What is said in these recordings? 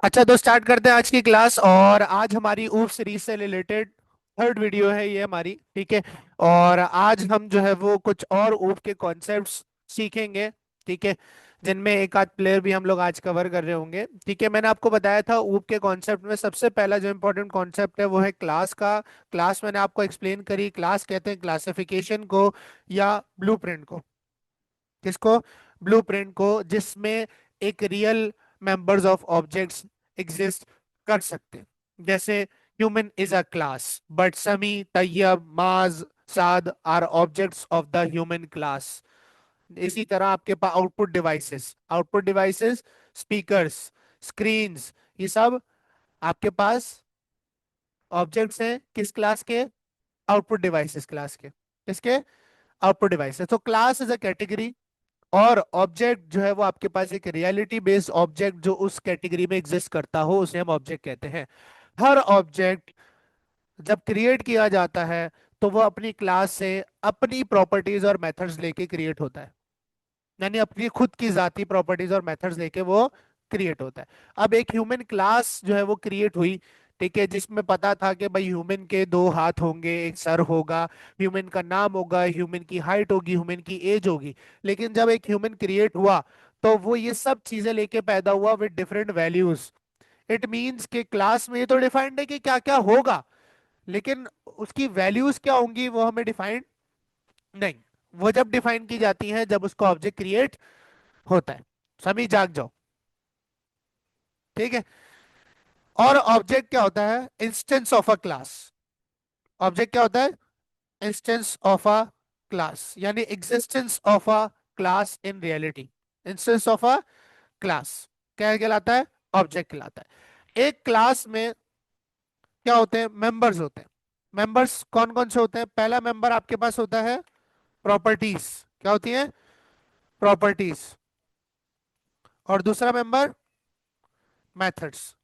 अच्छा, तो स्टार्ट करते हैं आज की क्लास। और आज हमारी ऊप सीरीज से रिलेटेड थर्ड वीडियो है ये हमारी, ठीक है। और आज हम जो है वो कुछ और ऊप के कॉन्सेप्ट्स सीखेंगे, ठीक है, जिनमें एक आध प्लेयर भी हम लोग आज कवर कर रहे होंगे, ठीक है। मैंने आपको बताया था ऊप के कॉन्सेप्ट में सबसे पहला जो इंपॉर्टेंट कॉन्सेप्ट है वो है क्लास का। क्लास मैंने आपको एक्सप्लेन करी। क्लास कहते हैं क्लासिफिकेशन को या ब्लूप्रिंट को। किसको? ब्लूप्रिंट को, जिसमें एक real members of objects exist कर सकते हैं। जैसे human is a class, but Sami, Tayyab, Maaz, Saad are objects of the human class. इसी तरह आपके पास आउटपुट डिवाइसेस, स्पीकर्स, स्क्रीन्स, ये सब आपके पास ऑब्जेक्ट्स हैं किस क्लास के? आउटपुट डिवाइसेस क्लास के। किसके? Output devices. तो क्लास इज अ कैटेगरी, और ऑब्जेक्ट जो है वो आपके पास एक रियलिटी बेस्ड ऑब्जेक्ट जो उस कैटेगरी में एग्जिस्ट करता हो उसे हम ऑब्जेक्ट कहते हैं। हर ऑब्जेक्ट जब क्रिएट किया जाता है तो वो अपनी क्लास से अपनी प्रॉपर्टीज और मेथड्स लेके क्रिएट होता है। यानी अपनी खुद की जाती प्रॉपर्टीज और मेथड्स लेके वो क्रिएट होता है। अब एक ह्यूमन क्लास जो है वो क्रिएट हुई, ठीक है, जिसमें पता था कि भाई ह्यूमन के दो हाथ होंगे, एक सर होगा, ह्यूमन का नाम होगा, ह्यूमन की हाइट होगी, ह्यूमन की एज होगी। लेकिन जब एक ह्यूमन क्रिएट हुआ तो वो ये सब चीजें लेके पैदा हुआ with different values. It means के क्लास में ये तो डिफाइंड है कि क्या क्या होगा, लेकिन उसकी वैल्यूज क्या होंगी वो हमें डिफाइंड नहीं। वो जब डिफाइन की जाती है जब उसका ऑब्जेक्ट क्रिएट होता है। सभी जाग जाओ, ठीक है। और ऑब्जेक्ट क्या होता है? Instance of a class. Object क्या होता है? इंस्टेंस ऑफ अ क्लास, यानी existence of a class in reality. Instance of a class क्या कहलाता है? ऑब्जेक्ट कहलाता है। एक क्लास में क्या होते हैं? मेंबर्स होते हैं। मेंबर्स कौन कौन से होते हैं? पहला मेंबर आपके पास होता है प्रॉपर्टीज। क्या होती है? प्रॉपर्टीज। और दूसरा मेंबर मेथड्स।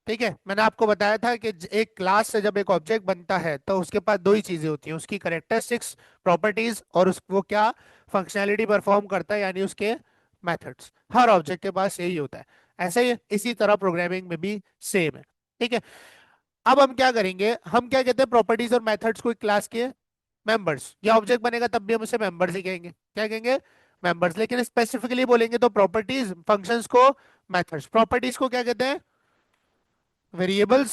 ठीक है, मैंने आपको बताया था कि एक क्लास से जब एक ऑब्जेक्ट बनता है तो उसके पास दो ही चीजें होती हैं, उसकी करेक्टरिस्टिक्स, प्रॉपर्टीज, और उस वो क्या फंक्शनैलिटी परफॉर्म करता है, यानी उसके मेथड्स। हर ऑब्जेक्ट के पास यही होता है। ऐसे ही इसी तरह प्रोग्रामिंग में भी सेम है, ठीक है। अब हम क्या करेंगे? हम क्या कहते हैं? प्रॉपर्टीज और मेथड्स को एक क्लास के मेंबर्स, या ऑब्जेक्ट बनेगा तब भी हम उसे मेंबर्स ही कहेंगे। क्या कहेंगे? मेंबर्स। लेकिन स्पेसिफिकली बोलेंगे तो प्रॉपर्टीज, फंक्शंस को मेथड्स। प्रॉपर्टीज को क्या कहते हैं? वेरिएबल्स,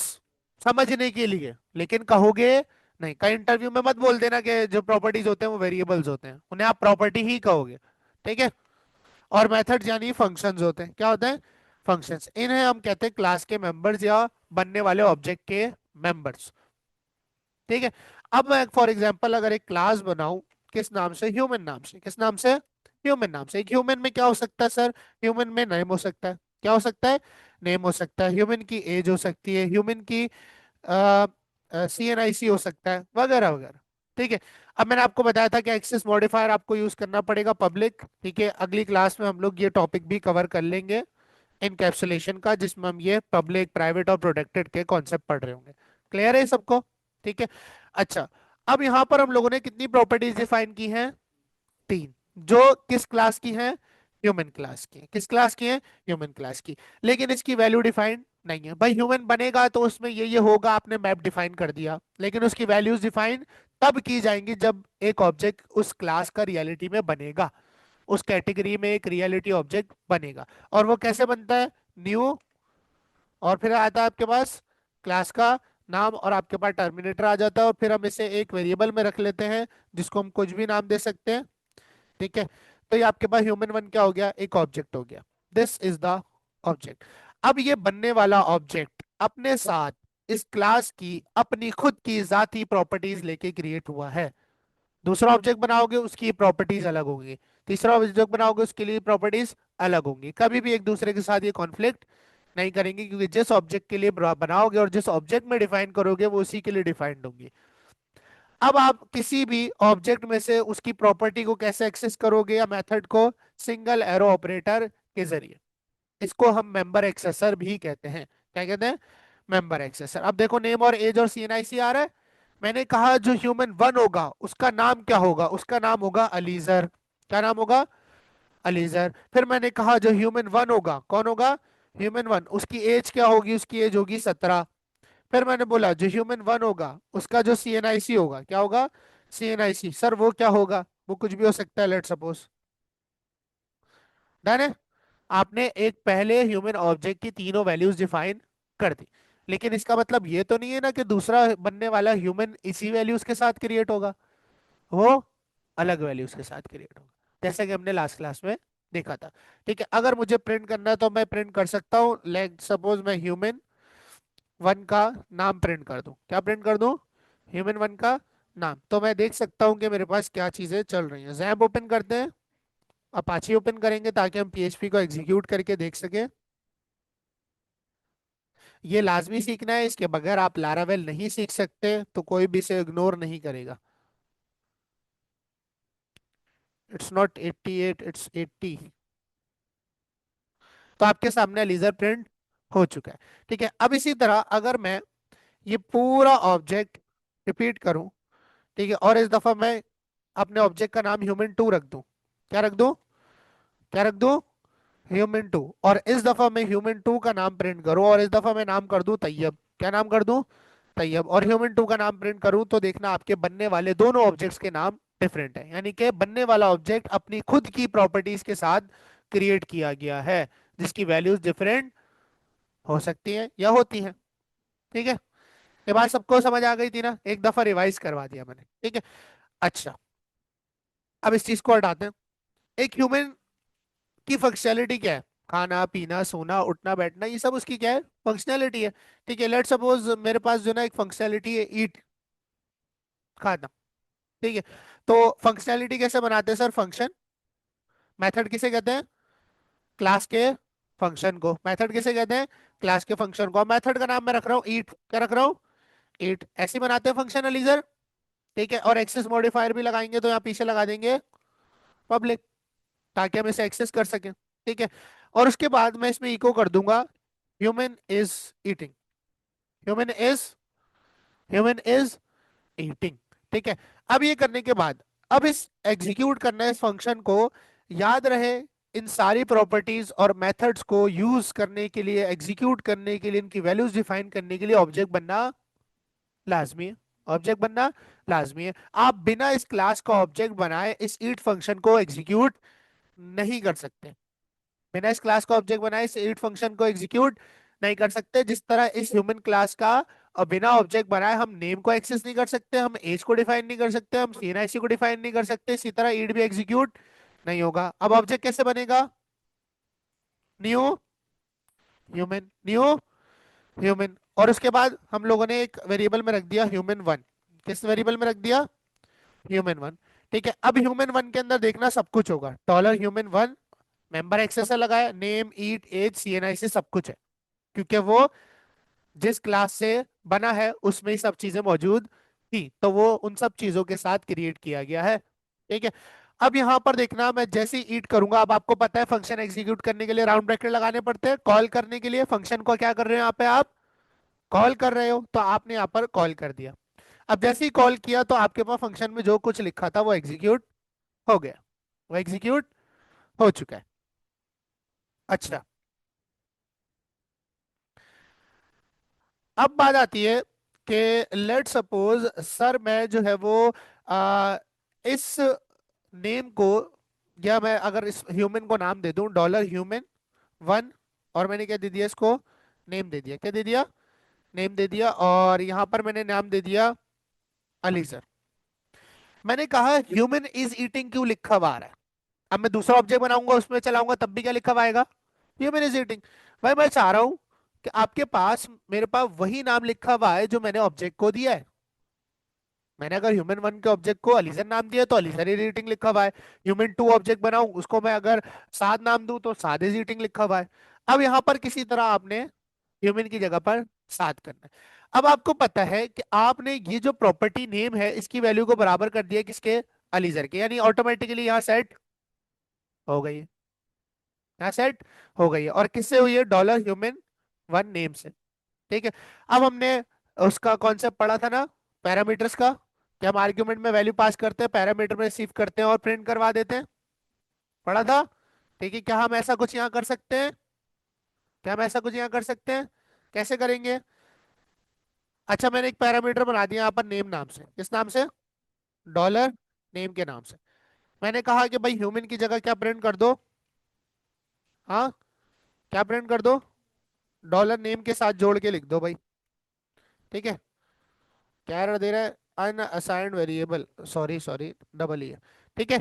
समझने के लिए। लेकिन कहोगे नहीं, कई इंटरव्यू में मत बोल देना कि जो प्रॉपर्टीज होते हैं वो वेरिएबल्स होते हैं, उन्हें आप प्रॉपर्टी ही कहोगे, ठीक है। और मेथड्स यानी फंक्शंस होते हैं। क्या होते हैं? फंक्शंस। इन्हें हम कहते हैं क्लास के मेंबर्स या बनने वाले ऑब्जेक्ट के मेंबर्स, ठीक है। अब मैं फॉर एग्जांपल अगर एक क्लास बनाऊं, किस नाम से? ह्यूमन नाम से। किस नाम से? ह्यूमन नाम से। एक ह्यूमन में क्या हो सकता है सर? ह्यूमन में नेम हो सकता है। क्या हो सकता है? नेम हो सकता है। ह्यूमन की एज हो सकती है, ह्यूमन की CNIC हो सकता है, वगैरह वगैरह, ठीक है। अब मैंने आपको बताया था कि एक्सेस मॉडिफायर आपको यूज करना पड़ेगा, पब्लिक, ठीक है। अगली क्लास में हम लोग ये टॉपिक भी कवर कर लेंगे इनकैप्सुलेशन का, जिसमें हम ये पब्लिक, प्राइवेट और प्रोटेक्टेड के कॉन्सेप्ट पढ़ रहे होंगे। क्लियर है सबको? ठीक है। अच्छा, अब यहाँ पर हम लोगों ने कितनी प्रॉपर्टीज डिफाइन की हैं? तीन। जो किस क्लास की हैं? ह्यूमन क्लास की। किस क्लास की है? ह्यूमन क्लास की। लेकिन इसकी वैल्यू डिफाइंड नहीं है। भाई ह्यूमन बनेगा तो उसमें ये होगा, आपने मैप डिफाइन कर दिया, लेकिन उसकी वैल्यूज डिफाइन तब की जाएंगी जब एक ऑब्जेक्ट उस क्लास का रियलिटी में बनेगा, उस कैटेगरी में एक रियलिटी ऑब्जेक्ट बनेगा। और वो कैसे बनता है? न्यू, और फिर आता है आपके पास क्लास का नाम, और आपके पास टर्मिनेटर आ जाता है, और फिर हम इसे एक वेरिएबल में रख लेते हैं जिसको हम कुछ भी नाम दे सकते हैं, ठीक है। तो ये आपके पास ह्यूमन वन क्या हो गया? एक ऑब्जेक्ट हो गया। This is the object. अब ये बनने वाला ऑब्जेक्ट अपने साथ इस क्लास की अपनी खुद की जाती प्रॉपर्टीज लेके क्रिएट हुआ है। दूसरा ऑब्जेक्ट बनाओगे उसकी प्रॉपर्टीज अलग होंगी, तीसरा ऑब्जेक्ट बनाओगे उसके लिए प्रॉपर्टीज अलग होंगी। कभी भी एक दूसरे के साथ ये कॉन्फ्लिक्ट नहीं करेंगे, क्योंकि जिस ऑब्जेक्ट के लिए बनाओगे और जिस ऑब्जेक्ट में डिफाइन करोगे वो उसी के लिए डिफाइंड होंगी। अब आप किसी भी ऑब्जेक्ट में से उसकी प्रॉपर्टी को कैसे एक्सेस करोगे, या मेथड को? सिंगल एरो ऑपरेटर के जरिए। इसको हम मेंबर एक्सेसर भी कहते हैं। क्या कहते हैं? मेंबर एक्सेसर। अब देखो, नेम और एज और CNIC आ रहा है। मैंने कहा जो ह्यूमन वन होगा उसका नाम क्या होगा? उसका नाम होगा अलीजर। क्या नाम होगा? अलीजर। फिर मैंने कहा जो ह्यूमन वन होगा कौन होगा? ह्यूमन वन, उसकी एज क्या होगी? उसकी एज होगी 17। फिर मैंने बोला जो ह्यूमन वन होगा उसका जो CNIC होगा, क्या होगा? CNIC सर वो क्या होगा? वो कुछ भी हो सकता है, लेट सपोज। डन है। आपने एक पहले ह्यूमन ऑब्जेक्ट की तीनों वैल्यूज डिफाइन कर दी, लेकिन इसका मतलब ये तो नहीं है ना कि दूसरा बनने वाला ह्यूमन इसी वैल्यूज के साथ क्रिएट होगा। वो अलग वैल्यूज के साथ क्रिएट होगा, जैसे कि हमने लास्ट क्लास में देखा था। ठीक है, अगर मुझे प्रिंट करना है तो मैं प्रिंट कर सकता हूँ, लाइक सपोज मैं ह्यूमन वन का नाम प्रिंट कर दूं। क्या प्रिंट कर दूं? ह्यूमन वन का नाम। तो मैं देख सकता हूँ कि मेरे पास क्या चीजें चल रही हैं। जैम्प ओपन करते हैं, अपाची ओपन करेंगे ताकि हम PHP को एग्जीक्यूट करके देख सकें। ये लाजमी सीखना है, इसके बगैर आप लारावेल नहीं सीख सकते, तो कोई भी इसे इग्नोर नहीं करेगा। It's not 88, it's 80। तो आपके सामने लीजर प्रिंट हो चुका है। ठीक है, अब इसी तरह अगर मैं ये पूरा ऑब्जेक्ट रिपीट करूं, ठीक है, और इस दफा मैं अपने ऑब्जेक्ट का नाम ह्यूमन टू रख दूं। क्या रख दूं? क्या रख दूं? Human two. और इस दफा मैं ह्यूमन टू का नाम प्रिंट करूं और इस दफा मैं नाम कर दूं तैयब। क्या नाम कर दूं? तैयब। और ह्यूमन टू का नाम प्रिंट करूं तो देखना आपके बनने वाले दोनों ऑब्जेक्ट्स के नाम डिफरेंट है, यानी कि बनने वाला ऑब्जेक्ट अपनी खुद की प्रॉपर्टीज के साथ क्रिएट किया गया है, जिसकी वैल्यूज डिफरेंट हो सकती हैं या होती हैं। ठीक है, ये बात सबको समझ आ गई थी ना? एक दफा रिवाइज करवा दिया मैंने। ठीक है, अच्छा, अब इस चीज को हटाते हैं। एक ह्यूमन की फंक्शनैलिटी क्या है? खाना पीना सोना उठना बैठना, ये सब उसकी क्या है? फंक्शनैलिटी है। ठीक है, लेट सपोज मेरे पास जो ना एक फंक्शनैलिटी है ईट, खाना। ठीक है, तो फंक्शनैलिटी कैसे बनाते हैं सर? फंक्शन मेथड किसे कहते हैं? क्लास के फंक्शन को। मेथड किसे कहते हैं? क्लास के फंक्शन को। मेथड का नाम मैं रख रहा हूँ ईट। क्या रख रहा हूँ? ईट। ऐसे ही बनाते हैं फंक्शनलाइजर। ठीक है, और एक्सेस मॉडिफायर भी लगाएंगे तो यहाँ पीछे लगा देंगे पब्लिक, ताकि हम इसे एक्सेस कर सकें। ठीक है, और उसके बाद मैं इसमें इको कर दूंगा human is eating. Human is human is eating. ठीक है, अब ये करने के बाद अब इस एग्जीक्यूट करना है इस फंक्शन को। याद रहे, इन सारी प्रॉपर्टीज और मेथड्स को यूज करने के लिए, एग्जीक्यूट करने के लिए, इनकी वैल्यूज डिफाइन करने के लिए ऑब्जेक्ट बनना लाजमी है। ऑब्जेक्ट बनना लाजमी है। आप बिना इस क्लास का ऑब्जेक्ट बनाए इस ईट फंक्शन को एग्जीक्यूट नहीं कर सकते। बिना इस क्लास का ऑब्जेक्ट बनाए इस ईट फंक्शन को एग्जीक्यूट नहीं कर सकते। जिस तरह इस ह्यूमन क्लास का और बिना ऑब्जेक्ट बनाए हम नेम को एक्सेस नहीं कर सकते, हम एज को डिफाइन नहीं कर सकते, हम CNIC को डिफाइन नहीं कर सकते, इसी तरह ईट भी एग्जीक्यूट नहीं होगा। अब ऑब्जेक्ट कैसे बनेगा? New human, new human. और उसके बाद हम लोगों ने एक वेरिएबल में रख दिया ह्यूमन वन। किस वेरिएबल में रख दिया? Human one. ठीक है, अब ह्यूमन वन के अंदर देखना सब कुछ होगा। Dollar human one, member access लगाया, नेम ईट एज CNIC सब कुछ है, क्योंकि वो जिस क्लास से बना है उसमें ही सब चीजें मौजूद थी, तो वो उन सब चीजों के साथ क्रिएट किया गया है। ठीक है, अब यहां पर देखना, मैं जैसे ही ईट करूंगा, अब आपको पता है फंक्शन एग्जीक्यूट करने के लिए राउंड ब्रैकेट लगाने पड़ते हैं। कॉल करने के लिए फंक्शन को क्या कर रहे हो यहाँ पे आप? कॉल कर रहे हो, तो आपने यहाँ पर कॉल कर दिया। अब जैसे ही कॉल किया तो आपके पास फंक्शन में जो कुछ लिखा था वो एग्जीक्यूट हो गया, वो एग्जीक्यूट हो चुका है। अच्छा, अब बात आती है कि लेट सपोज सर मैं जो है वो इस नेम को, या मैं अगर इस ह्यूमन को नाम दे दूं डॉलर ह्यूमन वन, और मैंने क्या दे दिया इसको? नेम दे दिया। क्या दे दिया? नेम दे दिया। और यहां पर मैंने नाम दे दिया अली सर। मैंने कहा ह्यूमन इज ईटिंग क्यों लिखा हुआ आ रहा है? अब मैं दूसरा ऑब्जेक्ट बनाऊंगा उसमें चलाऊंगा तब भी क्या लिखा हुआ आएगा? Human is eating. भाई मैं चाह रहा हूं कि आपके पास मेरे पास वही नाम लिखा हुआ है जो मैंने ऑब्जेक्ट को दिया है। मैंने अगर ह्यूमन वन के ऑब्जेक्ट को अलीजन नाम दिया तो अलीजन ही रेटिंग लिखा हुआ है। ह्यूमन टू ऑब्जेक्ट बनाऊं उसको मैं अगर साद नाम दूं तो सादे रेटिंग लिखा हुआ है। अब यहाँ पर किसी तरह आपने ह्यूमन की जगह पर साद करना है। अब आपको पता है कि आपने ये जो प्रॉपर्टी नेम है इसकी वैल्यू को बराबर कर दिया किसके? अलीजर के, यानी ऑटोमेटिकली यहाँ सेट हो गई है। यहाँ सेट हो गई है, और किससे हुई है? डॉलर ह्यूमन वन नेम से। ठीक है, अब हमने उसका कॉन्सेप्ट पढ़ा था ना, पैरामीटर्स का, कि हम आर्ग्यूमेंट में वैल्यू पास करते हैं, पैरामीटर में रिसीव करते हैं और प्रिंट करवा देते हैं। पढ़ा था। ठीक है, क्या हम ऐसा कुछ यहाँ कर सकते हैं? क्या हम ऐसा कुछ यहाँ कर सकते हैं? कैसे करेंगे? अच्छा, मैंने एक पैरामीटर बना दिया यहाँ पर नेम नाम से। किस नाम से? डॉलर नेम के नाम से। मैंने कहा कि भाई ह्यूमन की जगह क्या प्रिंट कर दो? हाँ, क्या प्रिंट कर दो? डॉलर नेम के साथ जोड़ के लिख दो भाई। ठीक है, क्या एरर दे रहा है? Unassigned variable, sorry sorry, double E है। ठीक है,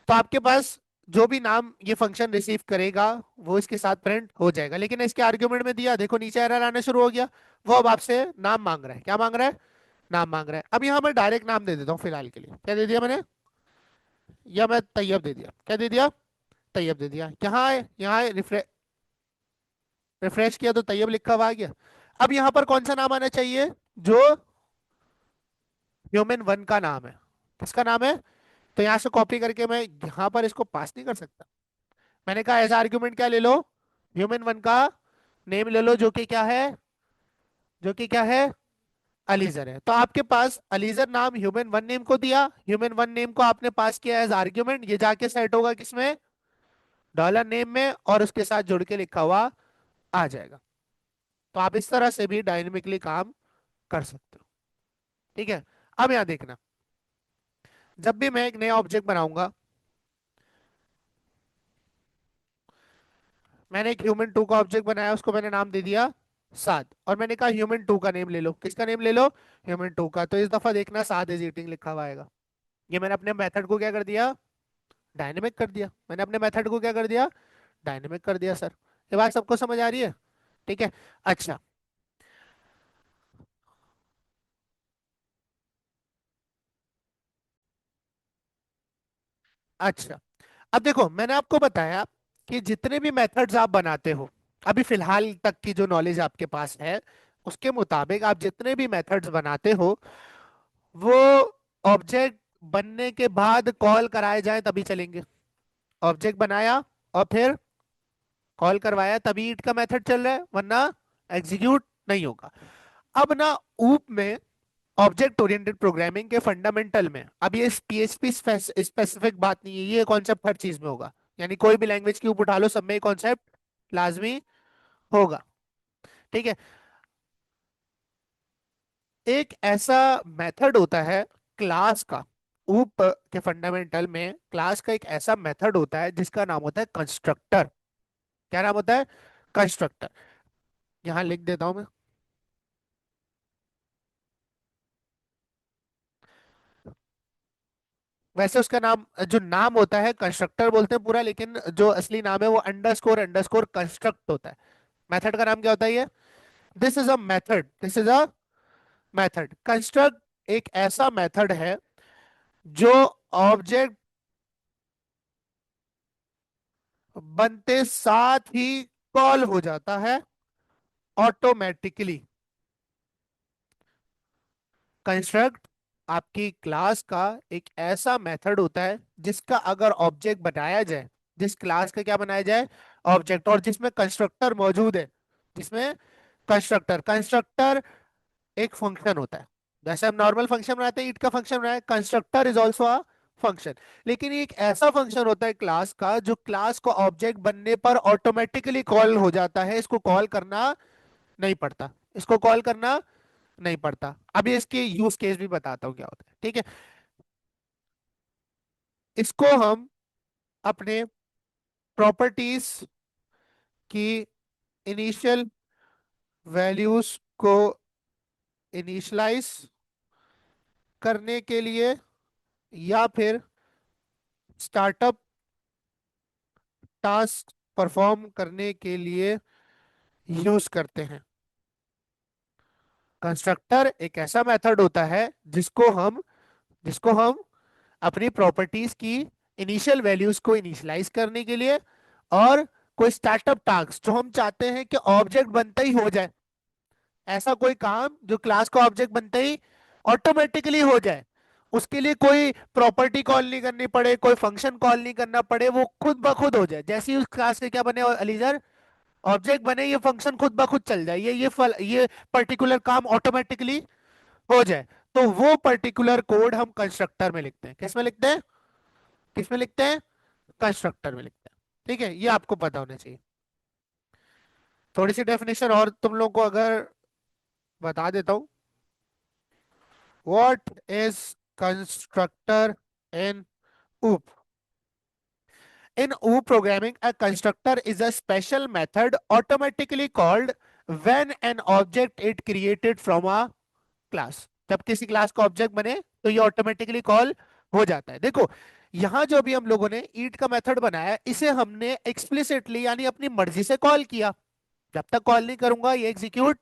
तो आपके पास जो भी नाम ये फंक्शन रिसीव करेगा वो इसके साथ प्रिंट हो जाएगा। लेकिन इसके आर्ग्यूमेंट में दिया, देखो नीचे एरर आना शुरू हो गया। वो अब आपसे नाम मांग रहा है। क्या मांग रहा है? नाम मांग रहा है। अब यहाँ मैं डायरेक्ट नाम दे देता हूँ फिलहाल के लिए। क्या दे दिया मैंने? या मैं तैयब दे दिया। क्या दे दिया? तैयब दे दिया। यहाँ है, यहाँ है, रिफ्रेश किया तो तैयब लिखा हुआ आ गया। अब यहाँ पर कौन सा नाम आना चाहिए? जो ह्यूमन वन का नाम है। किसका नाम है? तो यहाँ से कॉपी करके मैं यहाँ पर इसको पास नहीं कर सकता। मैंने कहा ऐसा आर्ग्यूमेंट क्या ले लो? ह्यूमन वन का नेम ले लो, जो कि क्या है? जो कि क्या है? अलीजर है। तो आपके पास अलीजर नाम ह्यूमन वन नेम को दिया, ह्यूमन वन नेम को आपने पास किया एज आर्ग्यूमेंट, ये जाके सेट होगा किसमें? डॉलर नेम में, और उसके साथ जुड़ के लिखा हुआ आ जाएगा। तो आप इस तरह से भी डायनेमिकली काम कर सकते हो। ठीक है, अब यहाँ देखना, जब भी मैं एक नया ऑब्जेक्ट बनाऊंगा, मैंने एक ह्यूमन टू का ऑब्जेक्ट बनाया, उसको मैंने नाम दे दिया साद, और मैंने कहा ह्यूमन टू का नेम ले लो। किसका नेम ले लो? ह्यूमन टू का। तो इस दफा देखना साद इज ईटिंग लिखा हुआ आएगा। ये मैंने अपने मेथड को क्या कर दिया? डायनेमिक कर दिया। मैंने अपने मेथड को क्या कर दिया? डायनेमिक कर दिया सर। ये बात सबको समझ आ रही है? ठीक है, अच्छा। अच्छा, अब देखो मैंने आपको बताया कि जितने भी मेथड्स आप बनाते हो, अभी फिलहाल तक की जो नॉलेज आपके पास है उसके मुताबिक आप जितने भी मेथड्स बनाते हो, वो ऑब्जेक्ट बनने के बाद कॉल कराए जाए तभी चलेंगे। ऑब्जेक्ट बनाया और फिर कॉल करवाया तभी ईट का मेथड चल रहा है, वरना एग्जीक्यूट नहीं होगा। अब ना, ऊप में ऑब्जेक्ट ओरिएंटेड प्रोग्रामिंग के फंडामेंटल में, अब ये पीएचपी स्पेसिफिक बात नहीं है, ये कॉन्सेप्ट हर चीज में होगा। यानी कोई भी लैंग्वेज की ऊप उठा लो, सब में ये कॉन्सेप्ट लाजमी होगा। ठीक है, एक ऐसा मेथड होता है क्लास का। ऊप के फंडामेंटल में क्लास का एक ऐसा मेथड होता है जिसका नाम होता है कंस्ट्रक्टर। क्या नाम होता है? कंस्ट्रक्टर। यहां लिख देता हूं मैं। वैसे उसका नाम, जो नाम होता है कंस्ट्रक्टर बोलते हैं पूरा, लेकिन जो असली नाम है वो अंडरस्कोर अंडरस्कोर कंस्ट्रक्ट होता है। मेथड का नाम क्या होता है ये? This is a method, this is a method. Construct एक ऐसा मेथड है जो ऑब्जेक्ट बनते साथ ही कॉल हो जाता है ऑटोमेटिकली। कंस्ट्रक्ट आपकी क्लास का एक ऐसा मेथड होता है जिसका अगर ऑब्जेक्ट बनाया जाए, जिस क्लास का क्या बनाया जाए? ऑब्जेक्ट, और जिसमें कंस्ट्रक्टर मौजूद है, जिसमें कंस्ट्रक्टर कंस्ट्रक्टर एक फंक्शन होता है। जैसे हम नॉर्मल फंक्शन बनाते हैं, ईट का फंक्शन बनाया, constructor is also a function. लेकिन ये एक ऐसा फंक्शन होता है क्लास का जो क्लास को ऑब्जेक्ट बनने पर ऑटोमेटिकली कॉल हो जाता है, इसको कॉल करना नहीं पड़ता, इसको कॉल करना नहीं पड़ता। अब ये इसके यूज केस भी बताता हूँ क्या होता है। ठीक है, इसको हम अपने प्रॉपर्टीज की इनिशियल वैल्यूज को इनिशियलाइज करने के लिए, या फिर स्टार्टअप टास्क परफॉर्म करने के लिए यूज करते हैं। कंस्ट्रक्टर एक ऐसा मेथड होता है जिसको हम अपनी प्रॉपर्टीज की इनिशियल वैल्यूज को इनिशियलाइज करने के लिए, और कोई स्टार्टअप टास्क जो हम चाहते हैं कि ऑब्जेक्ट बनते ही हो जाए, ऐसा कोई काम जो क्लास का ऑब्जेक्ट बनते ही ऑटोमेटिकली हो जाए, उसके लिए कोई प्रॉपर्टी कॉल नहीं करनी पड़े, कोई फंक्शन कॉल नहीं करना पड़े, वो खुद ब खुद हो जाए। जैसे ही उस क्लास के क्या बने अलीजर, ऑब्जेक्ट बने, ये फंक्शन खुद ब खुद चल जाए, ये पर्टिकुलर काम ऑटोमेटिकली हो जाए। तो वो पर्टिकुलर कोड हम कंस्ट्रक्टर में लिखते हैं। किस में लिखते हैं? किस में लिखते हैं? कंस्ट्रक्टर में लिखते हैं। ठीक है, ये आपको पता होना चाहिए। थोड़ी सी डेफिनेशन और तुम लोग को अगर बता देता हूँ। व्हाट इज कंस्ट्रक्टर इन ऊप? In OOP programming, a constructor is a special method automatically called when an object is created from a class. जब किसी क्लास का ऑब्जेक्ट बने तो ये ऑटोमेटिकली कॉल हो जाता है। देखो यहां जो भी हम लोगों ने ईट का मेथड बनाया है, इसे हमने एक्सप्लिसिटली यानी अपनी मर्जी से कॉल किया। जब तक कॉल नहीं करूंगा ये एग्जीक्यूट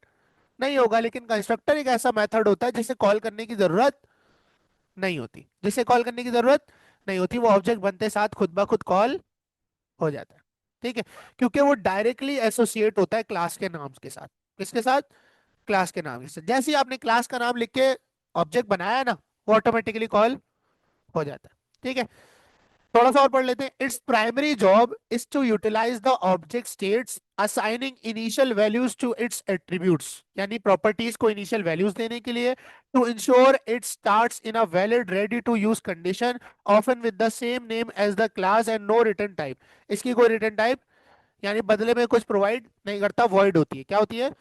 नहीं होगा। लेकिन कंस्ट्रक्टर एक ऐसा मेथड होता है जिसे कॉल करने की जरूरत नहीं होती, जिसे कॉल करने की जरूरत नहीं होती, वो ऑब्जेक्ट बनते साथ खुद ब खुद कॉल हो जाता है। ठीक है, क्योंकि वो डायरेक्टली एसोसिएट होता है क्लास के नाम के साथ। किसके साथ? क्लास के नाम के साथ। जैसे ही आपने क्लास का नाम लिख के ऑब्जेक्ट बनाया है ना, वो ऑटोमेटिकली कॉल हो जाता है। ठीक है, थोड़ा सा और पढ़ लेते हैं। It's primary job is to utilize the object states assigning initial values to its attributes, यानी प्रॉपर्टीज को इनिशियल वैल्यूज देने के लिए। To ensure it starts in a valid ready to use condition often with the same name as the class and no return type. इसकी कोई return type यानी बदले में कुछ प्रोवाइड नहीं करता, वॉइड होती है। क्या होती है?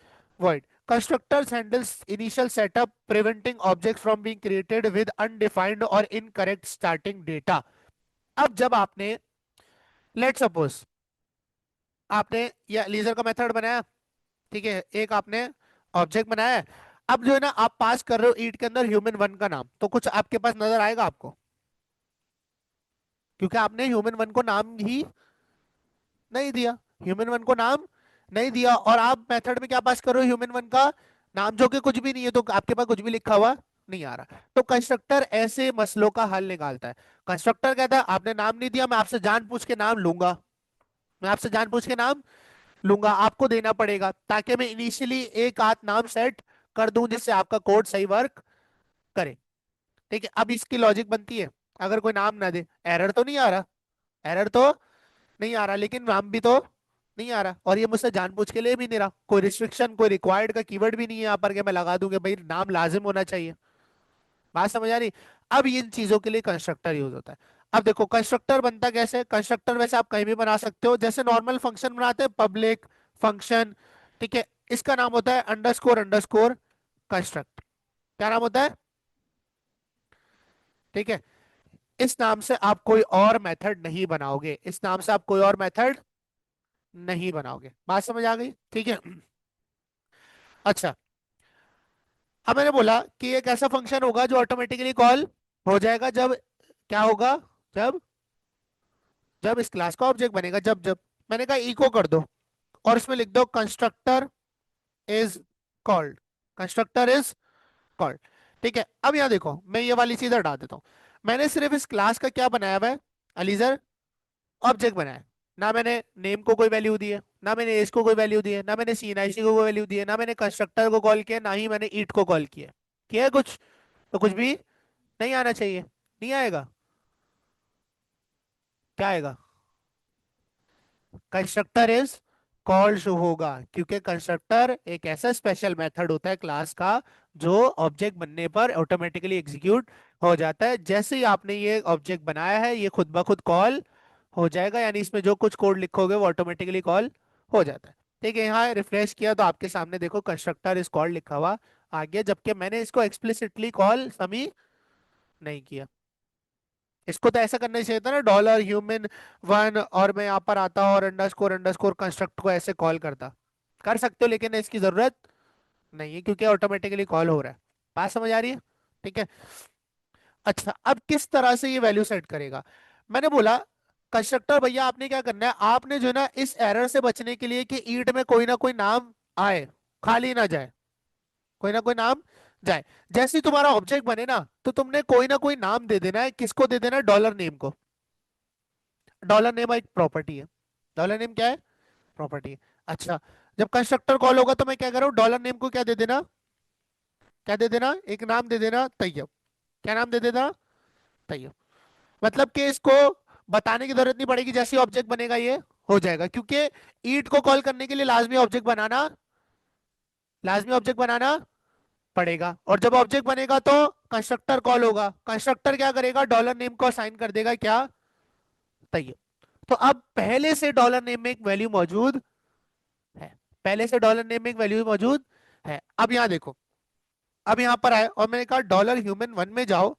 Void. Constructors handles initial setup preventing objects from being created with undefined और इनकरेक्ट स्टार्टिंग डेटा। अब जब आपने लेट सपोज आपने ये लीजर का मेथड बनाया, ठीक है, एक आपने ऑब्जेक्ट बनाया है। अब जो है ना आप पास कर रहे हो ईट के अंदर ह्यूमन वन का नाम, तो कुछ आपके पास नजर आएगा आपको, क्योंकि आपने ह्यूमन वन को नाम ही नहीं दिया। ह्यूमन वन को नाम नहीं दिया और आप मेथड में क्या पास कर रहे हो? ह्यूमन वन का नाम, जो कि कुछ भी नहीं है, तो आपके पास कुछ भी लिखा हुआ नहीं आ रहा। तो कंस्ट्रक्टर ऐसे मसलों का हल निकालता है। कंस्ट्रक्टर कहता है आपने नाम नहीं दिया, मैं आपसे जान पूछ के नाम लूंगा, मैं आपसे जान पूछ के नाम लूंगा, आपको देना पड़ेगा, ताकि मैं इनिशियली एक आध नाम सेट कर दूं जिससे आपका कोड सही वर्क करे। ठीक है, अब इसकी लॉजिक बनती है, अगर कोई नाम ना दे, एरर तो नहीं आ रहा, एरर तो नहीं आ रहा, लेकिन नाम भी तो नहीं आ रहा, और ये मुझसे जानबूझ के लिए भी नहीं रहा। कोई रिस्ट्रिक्शन, कोई रिक्वायर्ड का कीवर्ड भी नहीं है यहाँ पर कि मैं लगा दूं कि भाई नाम लाजिम होना चाहिए। बात समझ आ रही? अब इन चीजों के लिए कंस्ट्रक्टर यूज होता है। अब देखो कंस्ट्रक्टर बनता कैसे? कंस्ट्रक्टर वैसे आप कहीं भी बना सकते हो, जैसे नॉर्मल फंक्शन बनाते हैं, पब्लिक फंक्शन। ठीक है, इसका नाम होता है अंडरस्कोर अंडरस्कोर कंस्ट्रक्ट। क्या नाम होता है? ठीक है, इस नाम से आप कोई और मेथड नहीं बनाओगे, इस नाम से आप कोई और मेथड नहीं बनाओगे। बात समझ आ गई? ठीक है। अच्छा, अब मैंने बोला कि एक ऐसा फंक्शन होगा जो ऑटोमेटिकली कॉल हो जाएगा जब क्या होगा? जब जब इस क्लास का ऑब्जेक्ट बनेगा, जब जब मैंने कहा इको कर दो और इसमें लिख दो constructor is called, constructor is called. ठीक है, अब यहां देखो मैं ये वाली चीज हटा देता हूं। मैंने सिर्फ इस क्लास का क्या बनाया हुआ है? अलीजर ऑब्जेक्ट बनाया है। ना मैंने नेम को कोई वैल्यू दी है, ना मैंने एज को कोई वैल्यू दी है, ना मैंने सीनाइसी को कोई वैल्यू दी है, ना मैंने कंस्ट्रक्टर को कॉल किया, ना ही मैंने ईट को कॉल किया है कुछ? तो कुछ भी नहीं आना चाहिए। नहीं आएगा? क्या आएगा? कंस्ट्रक्टर इज कॉल्ड शो होगा, क्योंकि कंस्ट्रक्टर एक ऐसा स्पेशल मेथड होता है क्लास का जो ऑब्जेक्ट बनने पर ऑटोमेटिकली एग्जीक्यूट हो जाता है। जैसे ही आपने ये ऑब्जेक्ट बनाया है ये खुद ब खुद कॉल हो जाएगा, यानी इसमें जो कुछ कोड लिखोगे वो ऑटोमेटिकली कॉल हो जाता है। ठीक है, यहाँ रिफ्रेश किया तो आपके सामने देखो कंस्ट्रक्टर इज कॉल्ड लिखा हुआ आ गया, जबकि मैंने इसको एक्सप्लिसिटली कॉल समी नहीं किया। इसको तो ऐसा करना चाहिए था ना, डॉलर ह्यूमन वन, और मैं यहाँ पर आता और अंडरस्कोर कंस्ट्रक्ट को ऐसे कॉल करता। कर सकते हो, लेकिन इसकी जरूरत नहीं है क्योंकि ऑटोमेटिकली कॉल हो रहा है। बात समझ आ रही है? ठीक है। अच्छा, अब किस तरह से ये वैल्यू सेट करेगा? मैंने बोला कंस्ट्रक्टर भैया आपने क्या करना है, आपने जो है ना इस एरर से बचने के लिए कि ईट में कोई ना कोई नाम आए, खाली ना जाए, कोई ना कोई नाम जाए। जैसे ही तुम्हारा ऑब्जेक्ट बने ना, तो तुमने कोई ना कोई नाम दे देना है। किसको दे देना है? डॉलर नेम को। डॉलर नेम एक प्रॉपर्टी है। डॉलर नेम क्या है? प्रॉपर्टी है। अच्छा, जब कंस्ट्रक्टर कॉल होगा तो मैं क्या कर रहा हूँ? डॉलर नेम को क्या दे देना? क्या दे देना? एक नाम दे देना, तैयब। क्या नाम दे देना? तैयब। मतलब कि इसको बताने की जरूरत नहीं पड़ेगी, जैसे ऑब्जेक्ट बनेगा ये हो जाएगा, क्योंकि ईट को कॉल करने के लिए लाजमी ऑब्जेक्ट बनाना पड़ेगा। और जब ऑब्जेक्ट बनेगा तो कंस्ट्रक्टर कॉल होगा, कंस्ट्रक्टर क्या करेगा? डॉलर नेम को असाइन कर देगा, क्या? तैयब। तो अब पहले से डॉलर नेम में एक वैल्यू मौजूद है, पहले से डॉलर नेम में एक वैल्यू मौजूद है। अब यहाँ देखो, अब यहाँ पर आए और मैंने कहा डॉलर ह्यूमन वन में जाओ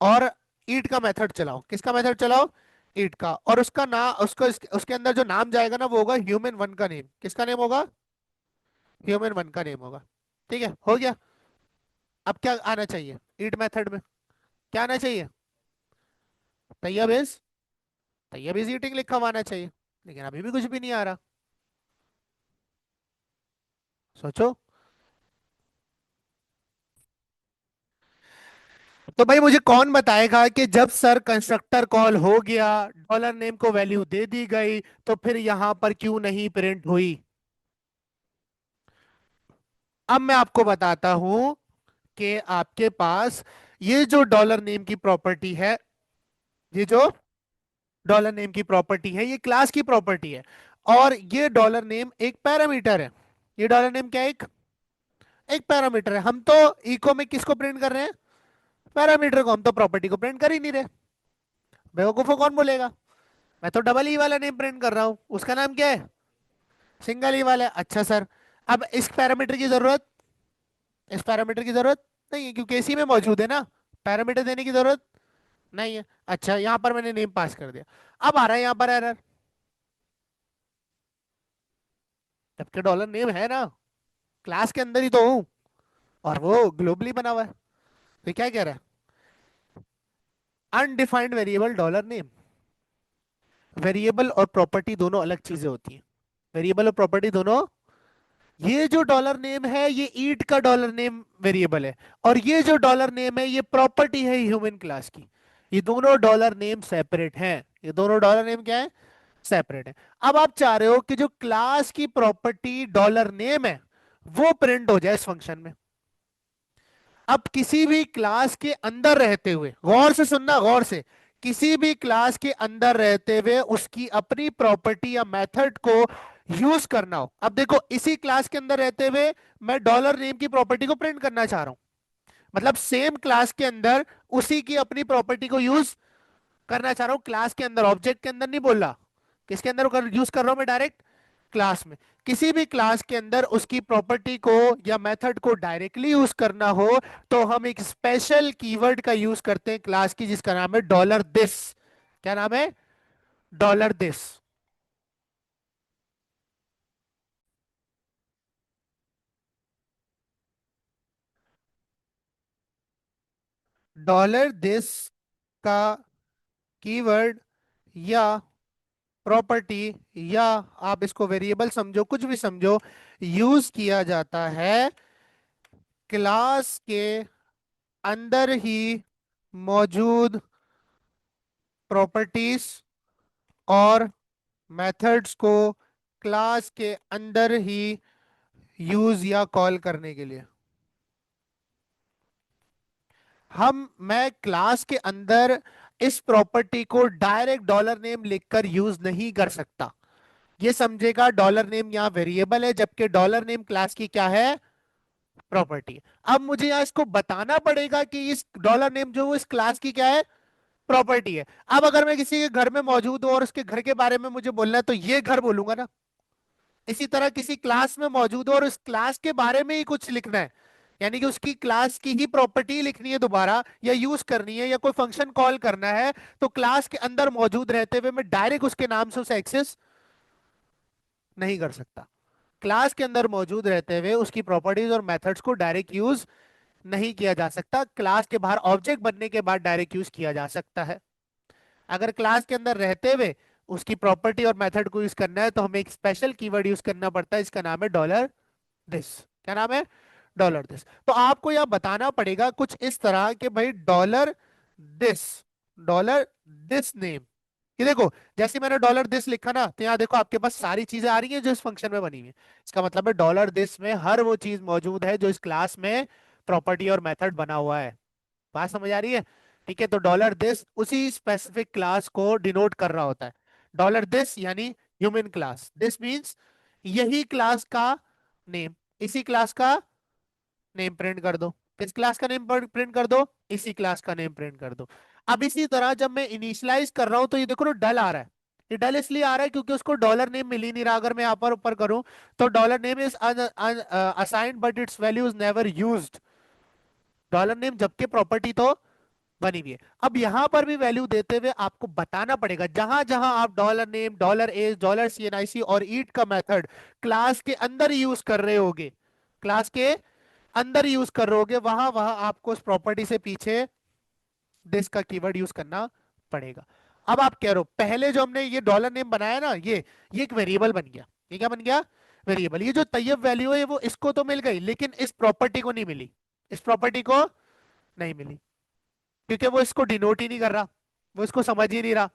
और ईट का मेथड चलाओ। किसका मेथड चलाओ? ईट का। और उसका नाम, उसको उसके अंदर जो नाम जाएगा ना वो होगा ह्यूमन वन का नेम। किसका नेम होगा? ह्यूमन वन का नेम होगा। ठीक है, हो गया। अब क्या आना चाहिए ईट मेथड में? क्या आना चाहिए? Tayyab is, Tayyab is eating लिखा हुआ आना चाहिए। लेकिन अभी भी कुछ भी नहीं आ रहा। सोचो। तो भाई मुझे कौन बताएगा कि जब सर कंस्ट्रक्टर कॉल हो गया, डॉलर नेम को वैल्यू दे दी गई, तो फिर यहां पर क्यों नहीं प्रिंट हुई? अब मैं आपको बताता हूं कि आपके पास ये जो डॉलर नेम की प्रॉपर्टी है, ये जो डॉलर नेम की प्रॉपर्टी है, ये क्लास की प्रॉपर्टी है। और ये डॉलर नेम एक पैरामीटर है। ये डॉलर नेम क्या है? एक पैरामीटर है। हम तो इको में किसको प्रिंट कर रहे हैं? पैरामीटर को। हम तो प्रॉपर्टी को प्रिंट कर ही नहीं रहे। बेवकूफो कौन बोलेगा? मैं तो डबल ई वाला नेम प्रिंट कर रहा हूं। उसका नाम क्या है? सिंगल ई वाला है। अच्छा सर, अब इस पैरामीटर की जरूरत, इस पैरामीटर की जरूरत नहीं है क्योंकि इसी में मौजूद है ना। पैरामीटर देने की जरूरत नहीं है। अच्छा, यहां पर मैंने नेम पास कर दिया। अब आ रहा है यहाँ पर एरर, जबकि डॉलर नेम है ना, क्लास के अंदर ही तो हूँ और वो ग्लोबली बना हुआ है। तो क्या कह रहा है? Undefined variable dollar name. Variable और प्रॉपर्टी दोनों अलग चीजें होती हैं। वेरिएबल और प्रॉपर्टी दोनों, ये जो डॉलर नेम है ये ईट का डॉलर नेम वेरिएबल है, और ये जो डॉलर नेम है ये प्रॉपर्टी है ह्यूमन क्लास की। ये दोनों डॉलर नेम सेपरेट हैं। ये दोनों डॉलर नेम क्या है? सेपरेट है। अब आप चाह रहे हो कि जो क्लास की प्रॉपर्टी डॉलर नेम है वो प्रिंट हो जाए इस फंक्शन में। अब किसी भी क्लास के अंदर रहते हुए, गौर से सुनना, गौर से, किसी भी क्लास के अंदर रहते हुए उसकी अपनी प्रॉपर्टी या मेथड को यूज करना हो। अब देखो, इसी क्लास के अंदर रहते हुए मैं डॉलर नेम की प्रॉपर्टी को प्रिंट करना चाह रहा हूं, मतलब सेम क्लास के अंदर उसी की अपनी प्रॉपर्टी को यूज करना चाह रहा हूं। क्लास के अंदर, ऑब्जेक्ट के अंदर नहीं बोल रहा। किसके अंदर यूज कर रहा हूं मैं? डायरेक्ट क्लास में। किसी भी क्लास के अंदर उसकी प्रॉपर्टी को या मेथड को डायरेक्टली यूज करना हो तो हम एक स्पेशल कीवर्ड का यूज करते हैं क्लास की, जिसका नाम है डॉलर दिस। क्या नाम है? Dollar this. डॉलर दिस का कीवर्ड या प्रॉपर्टी, या आप इसको वेरिएबल समझो, कुछ भी समझो, यूज किया जाता है क्लास के अंदर ही मौजूद प्रॉपर्टीज और मेथड्स को क्लास के अंदर ही यूज या कॉल करने के लिए। मैं क्लास के अंदर इस प्रॉपर्टी को डायरेक्ट डॉलर नेम लिखकर यूज नहीं कर सकता। ये समझेगा डॉलर नेम यहाँ वेरिएबल है, जबकि डॉलर नेम क्लास की क्या है? प्रॉपर्टी। अब मुझे यहाँ इसको बताना पड़ेगा कि इस डॉलर नेम जो इस क्लास की क्या है? प्रॉपर्टी है। अब अगर मैं किसी के घर में मौजूद हूं और उसके घर के बारे में मुझे बोलना है तो ये घर बोलूंगा ना। इसी तरह किसी क्लास में मौजूद हो और उस क्लास के बारे में ही कुछ लिखना है, यानी कि उसकी क्लास की ही प्रॉपर्टी लिखनी है दोबारा, या यूज करनी है, या कोई फंक्शन कॉल करना है, तो क्लास के अंदर मौजूद रहते हुए मैं डायरेक्ट उसके नाम से उसे एक्सेस नहीं कर सकता। क्लास के अंदर मौजूद रहते हुए उसकी प्रॉपर्टीज और मेथड्स को डायरेक्ट यूज नहीं किया जा सकता। क्लास के बाहर ऑब्जेक्ट बनने के बाद डायरेक्ट यूज किया जा सकता है। अगर क्लास के अंदर रहते हुए उसकी प्रॉपर्टी और मेथड को यूज करना है तो हमें एक स्पेशल कीवर्ड यूज करना पड़ता है, इसका नाम है डॉलर दिस। क्या नाम है? Dollar this. तो आपको यह बताना पड़ेगा कुछ इस तरह कि भाई dollar this, dollar this name. ये देखो, जैसे मैंने डॉलर दिस लिखा ना, तो यहाँ देखो आपके पास सारी चीजें आ रही हैं जो इस फंक्शन में बनी हुई है। इसका मतलब है डॉलर दिस में हर वो चीज मौजूद है जो इस क्लास में प्रॉपर्टी और मेथड बना हुआ है। बात समझ आ रही है? ठीक है, तो डॉलर दिस उसी स्पेसिफिक क्लास को डिनोट कर रहा होता है। डॉलर दिस यानी ह्यूमन क्लास, दिस मींस यही क्लास का नेम, इसी क्लास का नेम प्रिंट कर दो। किस क्लास का नेम प्रिंट कर दो? इसी क्लास का नेम प्रिंट कर दो। अब इसी तरह जब मैं इनिशियलाइज कर रहा हूं तो ये देखो ना, डल आ रहा है। ये डल इसलिए आ रहा है क्योंकि उसको डॉलर नेम मिल ही नहीं रहा। अगर मैं यहाँ पर ऊपर करूं तो dollar name is assigned but it's value is never used. Dollar name जबकि प्रॉपर्टी तो बनी हुई है। अब यहां पर भी वैल्यू देते हुए आपको बताना पड़ेगा, जहां जहां आप dollar name, dollar age, dollar CNIC और ईट का मेथड क्लास के अंदर यूज कर रहे होगे, क्लास के अंदर यूज कर रहे होगे, वहां वहां आपको उस प्रॉपर्टी से पीछे दिस का कीवर्ड यूज करना पड़ेगा। अब आप कह रहे हो पहले जो हमने ये डॉलर नेम बनाया ना, ये एक वेरिएबल बन गया। ये क्या बन गया? वेरिएबल। ये जो तैयब वैल्यू है वो इसको तो मिल गई, लेकिन इस प्रॉपर्टी को नहीं मिली। इस प्रॉपर्टी को नहीं मिली क्योंकि वो इसको डिनोट ही नहीं कर रहा, वो इसको समझ ही नहीं रहा।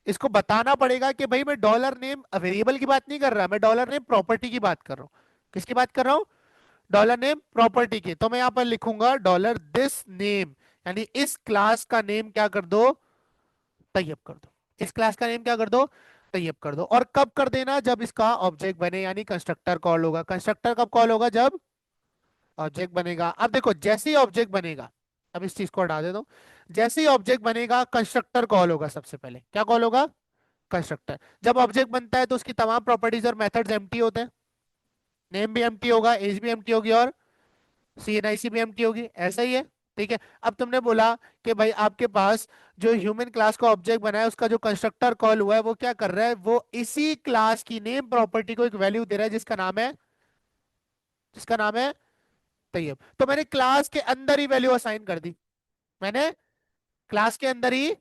इसको बताना पड़ेगा कि भाई मैं डॉलर नेम वेरिएबल की बात नहीं कर रहा, मैं डॉलर नेम प्रॉपर्टी की बात कर रहा हूँ। किसकी बात कर रहा हूँ? डॉलर नेम प्रॉपर्टी की। तो मैं यहां पर लिखूंगा डॉलर दिस नेम, यानी इस क्लास का नेम क्या कर दो? तैयब कर दो। इस क्लास का नेम क्या कर दो? तैयब कर दो। और कब कर देना? जब इसका ऑब्जेक्ट बने, यानी कंस्ट्रक्टर कॉल होगा। कंस्ट्रक्टर कब कॉल होगा? जब ऑब्जेक्ट बनेगा। अब देखो जैसे ही ऑब्जेक्ट बनेगा, अब इस चीज को हटा देता हूं, जैसे ही ऑब्जेक्ट बनेगा कंस्ट्रक्टर कॉल होगा। सबसे पहले क्या कॉल होगा? कंस्ट्रक्टर। जब ऑब्जेक्ट बनता है तो उसकी तमाम प्रॉपर्टीज और मेथड्स एम्प्टी होते हैं। नेम भी एम्प्टी होगा, एज भी एम्प्टी होगी, और सीएनआईसी भी एम्प्टी होगी। ऐसा ही है। ठीक है। अब तुमने बोला कि भाई आपके पास जो ह्यूमन क्लास का ऑब्जेक्ट बना है उसका जो कंस्ट्रक्टर कॉल हुआ है वो क्या कर रहा है? वो इसी क्लास की नेम प्रॉपर्टी को एक वैल्यू दे रहा है जिसका नाम है तैयब। तो मैंने क्लास के अंदर ही वैल्यू असाइन कर दी। मैंने क्लास के अंदर ही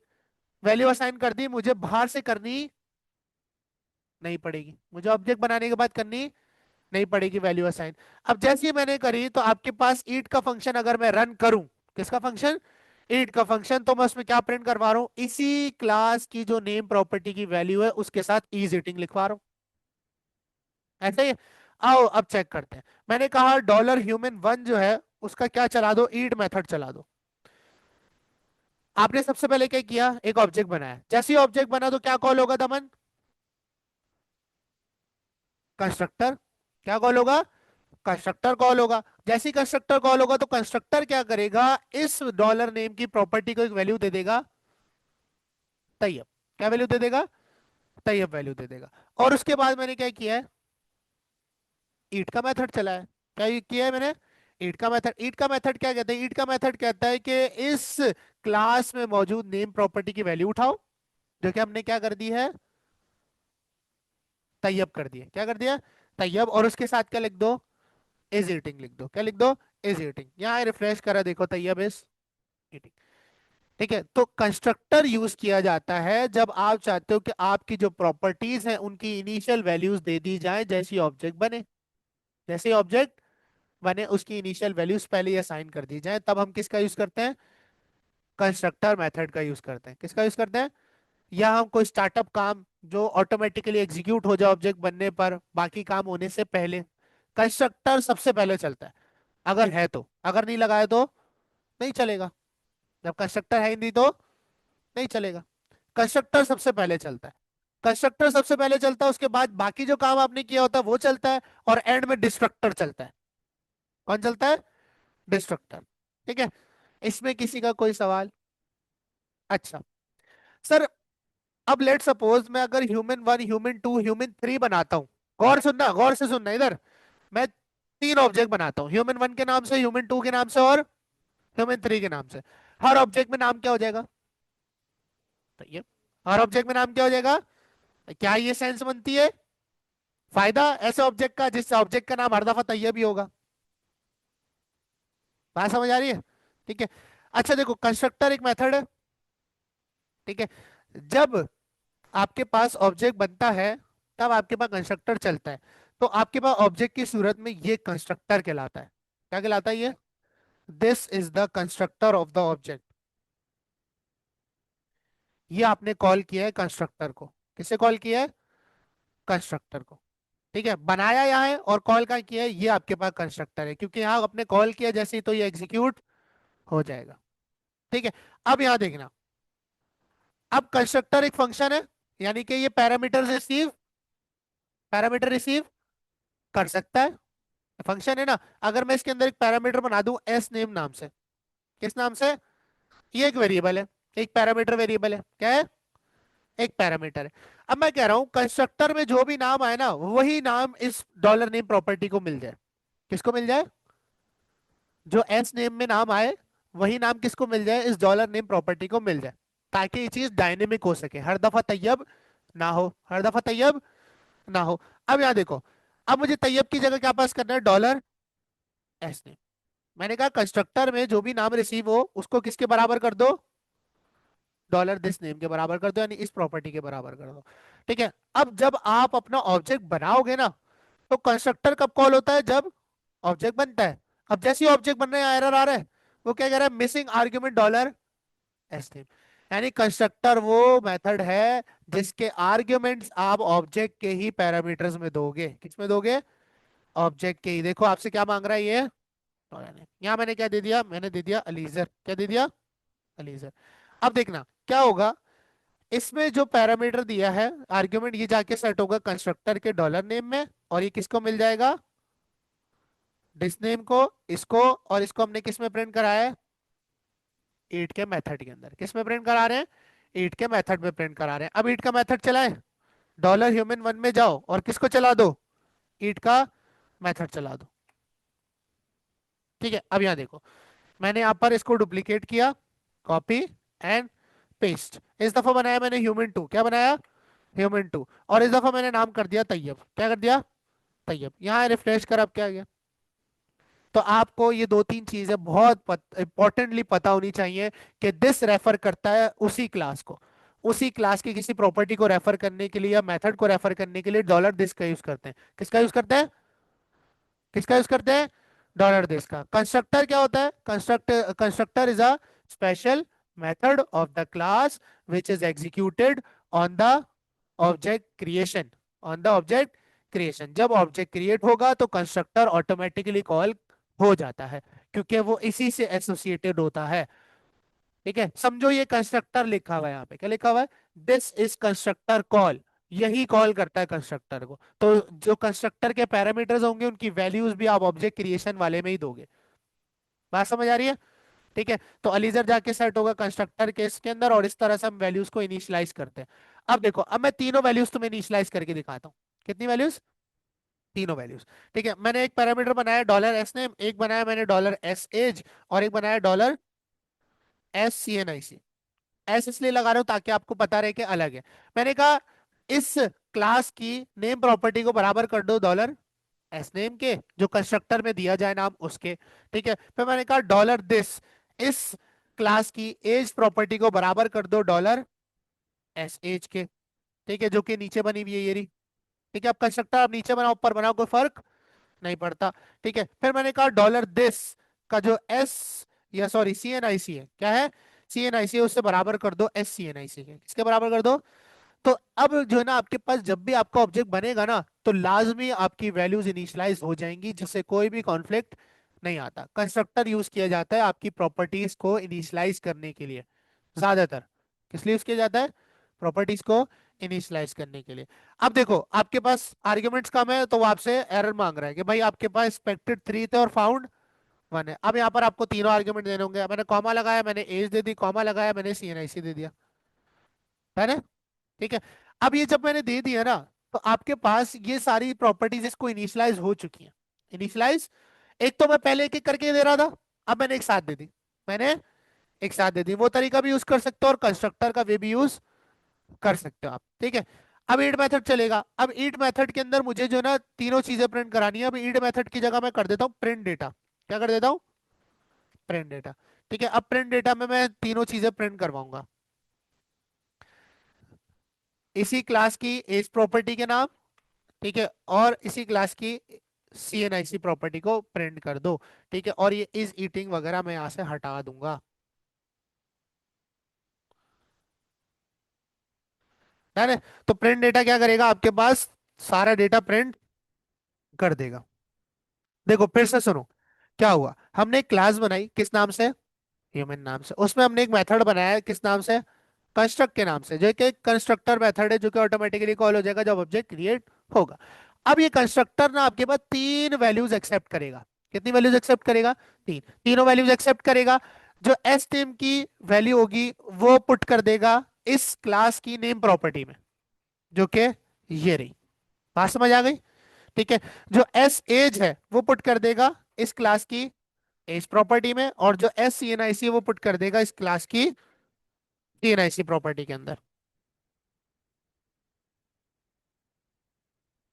वैल्यू असाइन कर दी, मुझे बाहर से करनी नहीं पड़ेगी, मुझे ऑब्जेक्ट बनाने के बाद करनी नहीं पड़ेगी वैल्यू असाइन। अब जैसे ही मैंने करी तो आपके पास ईट का फंक्शन अगर मैं रन करूं, किसका फंक्शन? ईट का फंक्शन, तो मैं उसमें क्या प्रिंट करवा रहा हूं? इसी क्लास की जो नेम प्रॉपर्टी की वैल्यू है उसके साथ इज ईटिंग लिखवा रहा हूं। ऐसे ही। आओ अब चेक करते हैं। मैंने कहा डॉलर ह्यूमन वन जो है उसका क्या चला दो? ईट मेथड चला दो। आपने सबसे पहले क्या किया? एक ऑब्जेक्ट बनाया। जैसे ही ऑब्जेक्ट बना तो क्या कॉल होगा दमन? कंस्ट्रक्टर। क्या कॉल होगा? कंस्ट्रक्टर कॉल होगा। जैसे ही कंस्ट्रक्टर कॉल होगा तो कंस्ट्रक्टर क्या करेगा? इस डॉलर नेम की प्रॉपर्टी को एक वैल्यू दे देगा तैयब। क्या वैल्यू दे देगा? तैयब वैल्यू दे देगा। और उसके बाद मैंने क्या किया है? ईट का मेथड चला है। क्या किया है मैंने? ईट का मेथड। ईट का मेथड क्या कहते हैं? ईट का मेथड कहता है कि इस क्लास में मौजूद नेम प्रॉपर्टी की वैल्यू उठाओ, जो कि हमने क्या कर दी है? तैयब कर दिया। क्या कर दिया? तैयब। और उसके साथ क्या लिख दो? इज ईटिंग लिख दो। क्या लिख दो? Is eating. यहाँ रिफ्रेश करा, देखो तैयब इज ईटिंग। ठीक है। तो कंस्ट्रक्टर यूज किया जाता है जब आप चाहते हो कि आपकी जो प्रॉपर्टीज हैं उनकी इनिशियल वैल्यूज दे दी जाए जैसे ऑब्जेक्ट बने। जैसे ऑब्जेक्ट बने उसकी इनिशियल वैल्यूज पहले ही असाइन कर दी जाए, तब हम किसका यूज करते हैं? कंस्ट्रक्टर मेथड का यूज करते हैं। किसका यूज करते हैं? या हम कोई स्टार्टअप काम जो ऑटोमेटिकली एग्जीक्यूट हो जाए ऑब्जेक्ट बनने पर, बाकी काम होने से पहले कंस्ट्रक्टर सबसे पहले चलता है। अगर है तो, अगर नहीं लगाया तो नहीं चलेगा। जब कंस्ट्रक्टर है ही नहीं तो नहीं चलेगा। कंस्ट्रक्टर सबसे पहले चलता है। कंस्ट्रक्टर सबसे पहले चलता है, उसके बाद बाकी जो काम आपने किया होता है वो चलता है, और एंड में डिस्ट्रक्टर चलता है। कौन चलता है? डिस्ट्रक्टर। ठीक है। इसमें किसी का कोई सवाल? अच्छा सर, अब लेट सपोज मैं अगर human one, human two, human three बनाता हूं। गौर सुनना, गौर से सुनना इधर। मैं तीन ऑब्जेक्ट बनाता हूँ, ह्यूमन वन के नाम से, ह्यूमन टू के नाम से, और ह्यूमन थ्री के नाम से। हर ऑब्जेक्ट में नाम क्या हो जाएगा? तो ये हर ऑब्जेक्ट में नाम क्या हो जाएगा? क्या ये सेंस बनती है? फायदा ऐसे ऑब्जेक्ट का जिस ऑब्जेक्ट का नाम हर दफा तैयब भी होगा। बात समझ आ रही है? ठीक है। अच्छा देखो, कंस्ट्रक्टर एक मेथड है। ठीक है। जब आपके पास ऑब्जेक्ट बनता है तब आपके पास कंस्ट्रक्टर चलता है। तो आपके पास ऑब्जेक्ट की सूरत में ये कंस्ट्रक्टर कहलाता है। क्या कहलाता है ये? This is the constructor of the object. ये आपने कॉल किया है कंस्ट्रक्टर को। किसे कॉल किया है? कंस्ट्रक्टर को। ठीक है। बनाया यहाँ है और कॉल का किया है, ये आपके पास कंस्ट्रक्टर है, क्योंकि यहाँ आपने कॉल किया जैसे ही तो ये एग्जीक्यूट हो जाएगा। ठीक है। अब यहाँ देखना, अब कंस्ट्रक्टर एक फंक्शन है, यानी कि ये पैरामीटर रिसीव कर सकता है। फंक्शन है ना। अगर मैं इसके अंदर एक पैरामीटर बना दूं एस नेम नाम से। किस नाम से? ये एक वेरिएबल है, एक पैरामीटर वेरिएबल है। क्या है? एक पैरामीटर है। अब मैं कह रहा हूं कंस्ट्रक्टर में जो भी नाम आए ना वही नाम इस डॉलर नेम प्रॉपर्टी को मिल जाए। किसको मिल जाए? जो एस नेम में नाम आए वही नाम किसको मिल जाए? इस डॉलर नेम प्रॉपर्टी को मिल जाए, ताकि ये चीज डायनेमिक हो सके, हर दफा तैयब ना हो, हर दफा तैयब ना हो। अब यहाँ देखो, अब मुझे तैयब की जगह क्या पास करना है? Dollar S name. मैंने कहा कंस्ट्रक्टर में जो भी नाम रिसीव हो उसको किसके बराबर कर दो? डॉलर दिस नेम के बराबर कर दो, यानी इस प्रॉपर्टी के बराबर कर दो। ठीक है। अब जब आप अपना ऑब्जेक्ट बनाओगे ना, तो कंस्ट्रक्टर कब कॉल होता है? जब ऑब्जेक्ट बनता है। अब जैसे ही ऑब्जेक्ट बन रहा है एरर आ रहा है, वो क्या कह रहा है? Missing argument dollar S name. यानी कंस्ट्रक्टर वो मेथड है जिसके आर्ग्यूमेंट्स आप ऑब्जेक्ट के ही पैरामीटर्स में दोगे। किस में दोगे? ऑब्जेक्ट के ही। देखो आपसे क्या मांग रहा है ये डॉलर नेम। यहाँ मैंने क्या दे दिया? मैंने दे दिया अलीजर। क्या दे दिया? अलीजर। अब देखना क्या होगा, इसमें जो पैरामीटर दिया है आर्ग्यूमेंट, ये जाके सेट होगा कंस्ट्रक्टर के डॉलर नेम में, और ये किसको मिल जाएगा? डिस नेम को, इसको, और इसको हमने किस में प्रिंट कराया है? ईट के मेथड के अंदर। किस में प्रिंट करा रहे हैं? ईट के मेथड में प्रिंट करा रहे हैं। अब ईट का मेथड चलाएं, डॉलर ह्यूमन वन में जाओ और किसको चला दो? ईट का मेथड चला दो। ठीक है। अब यहाँ देखो, मैंने यहाँ पर इसको डुप्लीकेट किया, कॉपी एंड पेस्ट। इस दफा बनाया मैंने ह्यूमन टू। क्या बनाया? Human two. और इस दफा मैंने नाम कर दिया तैयब। क्या कर दिया? तैयब। यहाँ रिफ्रेश कर, अब क्या आ गया? तो आपको ये दो तीन चीजें बहुत इंपॉर्टेंटली पता होनी चाहिए कि दिस रेफर करता है उसी क्लास को, उसी क्लास की किसी प्रॉपर्टी को रेफर करने के लिए या मेथड को रेफर करने के लिए डॉलर दिस का यूज करते हैं। किसका यूज करते हैं? किसका यूज करते हैं? डॉलर दिस का। कंस्ट्रक्टर क्या होता है? Constructor is a special method of the class which is executed on the object creation. On the object creation. जब ऑब्जेक्ट क्रिएट होगा तो कंस्ट्रक्टर ऑटोमेटिकली कॉल हो जाता है, क्योंकि वो इसी से एसोसिएटेड होता है। ठीक है। समझो ये कंस्ट्रक्टर लिखा हुआ है, यहाँ पे क्या लिखा हुआ है? This is constructor call. यही कॉल करता है कंस्ट्रक्टर को। तो जो कंस्ट्रक्टर के पैरामीटर्स होंगे उनकी वैल्यूज भी आप ऑब्जेक्ट क्रिएशन वाले में ही दोगे। बात समझ आ रही है? ठीक है। तो अलीजर जाके सेट होगा कंस्ट्रक्टर के इसके अंदर, और इस तरह से हम वैल्यूज को इनिशियलाइज करते हैं। अब देखो, अब मैं तीनों वैल्यूज तुम्हें इनिशियलाइज करके दिखाता हूँ। कितनी वैल्यूज? तीनों वैल्यूज। ठीक है। मैंने एक पैरामीटर बनाया डॉलर एस नेम, एक बनाया मैंने डॉलर एस एज, और एक बनाया डॉलर एस सी एन आई सी। एस इसलिए लगा रहा हूं ताकि आपको पता रहे कि अलग है। मैंने कहा इस क्लास की नेम प्रॉपर्टी को बराबर कर दो डॉलर एस नेम के, जो कंस्ट्रक्टर में दिया जाए नाम उसके। ठीक है। फिर मैंने कहा डॉलर दिस, इस क्लास की एज प्रॉपर्टी को बराबर कर दो डॉलर एस एज के। ठीक है। जो कि नीचे बनी हुई है ये रही। ठीक है। अब कंस्ट्रक्टर आप नीचे बनाओ ऊपर बनाओ कोई फर्क नहीं पड़ता। ठीक है। फिर मैंने कहा डॉलर दिस का जो एस, या सॉरी सी एन आई सी है, क्या है? सी एन आई सी है, उससे बराबर कर दो एस सी एन आई सी के। किसके बराबर कर दो? तो अब जो है ना, आपके पास जब भी आपका ऑब्जेक्ट बनेगा ना, तो लाजमी आपकी वैल्यूज इनिशियलाइज हो जाएंगी, जिससे कोई भी कॉन्फ्लिक्ट नहीं आता। कंस्ट्रक्टर यूज किया जाता है आपकी प्रॉपर्टीज को इनिशियलाइज करने के लिए ज्यादातर। किस लिए यूज किया जाता है? प्रॉपर्टीज को इनिशियलाइज करने के लिए। अब देखो, आपके पास आर्ग्यूमेंट्स कम है, तो वो आपसे एरर मांग रहा है कि भाई आपके पास एक्सपेक्टेड 3 थे और फाउंड 1 है। अब यहाँ पर आपको तीनों आर्ग्यूमेंट देने होंगे। मैंने कॉमा लगाया, मैंने एज दे दी, कॉमा लगाया, मैंने सी एन आई सी दे दिया, है ना? ठीक है। अब ये जब मैंने दे दिया ना, तो आपके पास ये सारी प्रॉपर्टीज इसको इनिशियलाइज हो चुकी हैं। इनिशियलाइज, एक तो मैं पहले एक एक करके दे रहा था, अब मैंने एक साथ दे दी। मैंने एक साथ दे दी। वो तरीका भी यूज कर सकते हो और कंस्ट्रक्टर का वे भी यूज कर सकते हो आप। ठीक है। अब ईट मेथड चलेगा। अब ईट मेथड के अंदर मुझे जो है ना तीनों चीजें प्रिंट करानी है। अब ईट मेथड की जगह मैं कर देता हूँ प्रिंट डेटा। क्या कर देता हूँ? Print data. ठीक है। अब प्रिंट डेटा में मैं तीनों चीजें प्रिंट करवाऊंगा। इसी क्लास की एज प्रॉपर्टी के नाम, ठीक है, और इसी क्लास की सी एन आई सी प्रॉपर्टी को प्रिंट कर दो। ठीक है। और ये इज ईटिंग वगैरह मैं यहाँ से हटा दूंगा, है ना? तो प्रिंट डेटा क्या करेगा? आपके पास सारा डेटा प्रिंट कर देगा। देखो फिर से सुनो, क्या हुआ? हमने एक क्लास बनाई किस नाम से? ह्यूमन नाम से। उसमें हमने एक मेथड बनाया है किस नाम से? कंस्ट्रक्ट के नाम से, जो कि कंस्ट्रक्टर मेथड है, जो कि ऑटोमेटिकली कॉल हो जाएगा जब ऑब्जेक्ट क्रिएट होगा। अब ये कंस्ट्रक्टर ना आपके पास तीन वैल्यूज एक्सेप्ट करेगा। कितनी वैल्यूज एक्सेप्ट करेगा? तीन। तीनों वैल्यूज एक्सेप्ट करेगा। जो एस टीम की वैल्यू होगी वो पुट कर देगा इस क्लास की नेम प्रॉपर्टी में, जो कि ये रही। बात समझ आ गई? ठीक है। जो एस एज है वो पुट कर देगा इस क्लास की एज प्रॉपर्टी में, और जो एस सी एन आई सी वो पुट कर देगा इस क्लास की सी एन आई सी प्रॉपर्टी के अंदर।